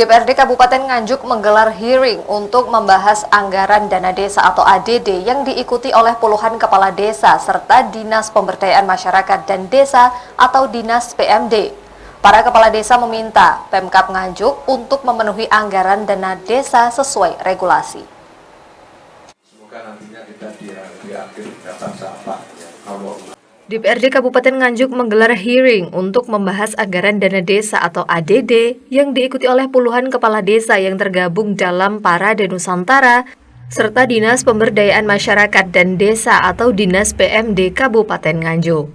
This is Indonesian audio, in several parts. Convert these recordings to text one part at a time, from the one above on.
DPRD Kabupaten Nganjuk menggelar hearing untuk membahas anggaran dana desa atau ADD yang diikuti oleh puluhan kepala desa serta Dinas Pemberdayaan Masyarakat dan Desa atau Dinas PMD. Para kepala desa meminta Pemkab Nganjuk untuk memenuhi anggaran dana desa sesuai regulasi. Semoga nantinya kita di akhir dapat siapa ya, kalau DPRD Kabupaten Nganjuk menggelar hearing untuk membahas anggaran dana desa atau ADD yang diikuti oleh puluhan kepala desa yang tergabung dalam Parade Nusantara serta Dinas Pemberdayaan Masyarakat dan Desa atau Dinas PMD Kabupaten Nganjuk.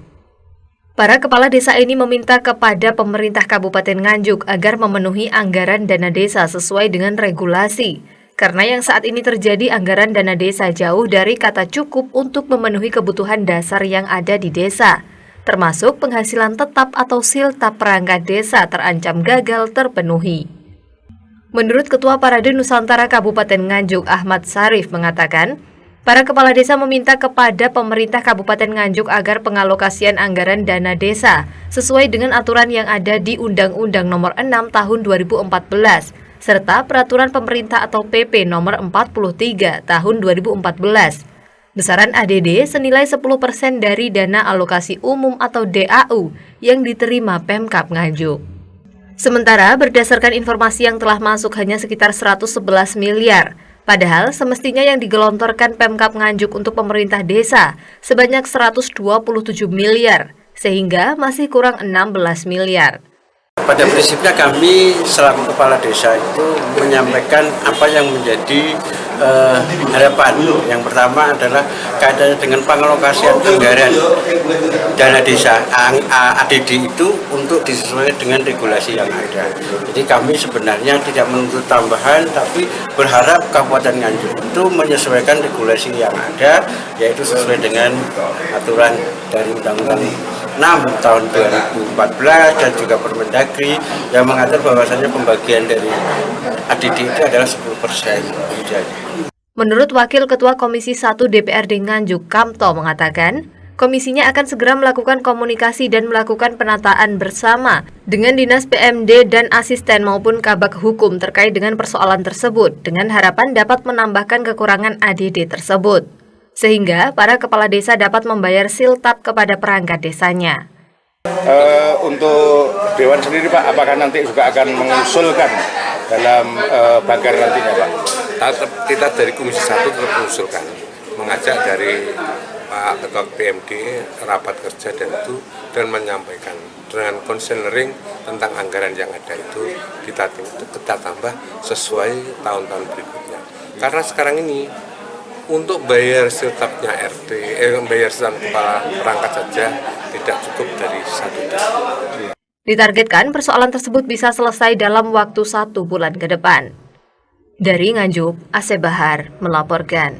Para kepala desa ini meminta kepada pemerintah Kabupaten Nganjuk agar memenuhi anggaran dana desa sesuai dengan regulasi. Karena yang saat ini terjadi anggaran dana desa jauh dari kata cukup untuk memenuhi kebutuhan dasar yang ada di desa, termasuk penghasilan tetap atau siltap perangkat desa terancam gagal terpenuhi. Menurut Ketua Parade Nusantara Kabupaten Nganjuk Ahmad Sarif mengatakan, para kepala desa meminta kepada pemerintah Kabupaten Nganjuk agar pengalokasian anggaran dana desa sesuai dengan aturan yang ada di Undang-Undang Nomor 6 Tahun 2014, serta Peraturan Pemerintah atau PP Nomor 43 Tahun 2014. Besaran ADD senilai 10% dari dana alokasi umum atau DAU yang diterima Pemkab Nganjuk. Sementara berdasarkan informasi yang telah masuk hanya sekitar 111 miliar, padahal semestinya yang digelontorkan Pemkab Nganjuk untuk pemerintah desa sebanyak 127 miliar, sehingga masih kurang 16 miliar. Pada prinsipnya kami selaku kepala desa itu menyampaikan apa yang menjadi harapan. Yang pertama adalah kaitannya dengan pengalokasian anggaran dana desa ADD itu untuk disesuaikan dengan regulasi yang ada. Jadi kami sebenarnya tidak menuntut tambahan, tapi berharap Kabupaten Nganjuk itu menyesuaikan regulasi yang ada, yaitu sesuai dengan aturan dari Undang-Undang 6 tahun 2014 dan juga Permendagri yang mengatur bahwasannya pembagian dari ADD itu adalah 10%. Menurut Wakil Ketua Komisi 1 DPRD Nganjuk Kamto mengatakan, komisinya akan segera melakukan komunikasi dan melakukan penataan bersama dengan Dinas PMD dan asisten maupun Kabag Hukum terkait dengan persoalan tersebut dengan harapan dapat menambahkan kekurangan ADD tersebut, sehingga para kepala desa dapat membayar siltap kepada perangkat desanya. Untuk Dewan sendiri Pak, apakah nanti juga akan mengusulkan dalam banggar nantinya Pak? Kita dari Komisi 1 tetap mengusulkan, mengajak dari Pak Ketua PMD rapat kerja dan menyampaikan dengan konseling tentang anggaran yang ada itu kita tambah sesuai tahun-tahun berikutnya. Karena sekarang ini untuk bayar siltapnya RT, bayar siltap kepala perangkat saja tidak cukup dari 1 desa. Ditargetkan persoalan tersebut bisa selesai dalam waktu 1 bulan ke depan. Dari Nganjuk, Aceh Bahar melaporkan.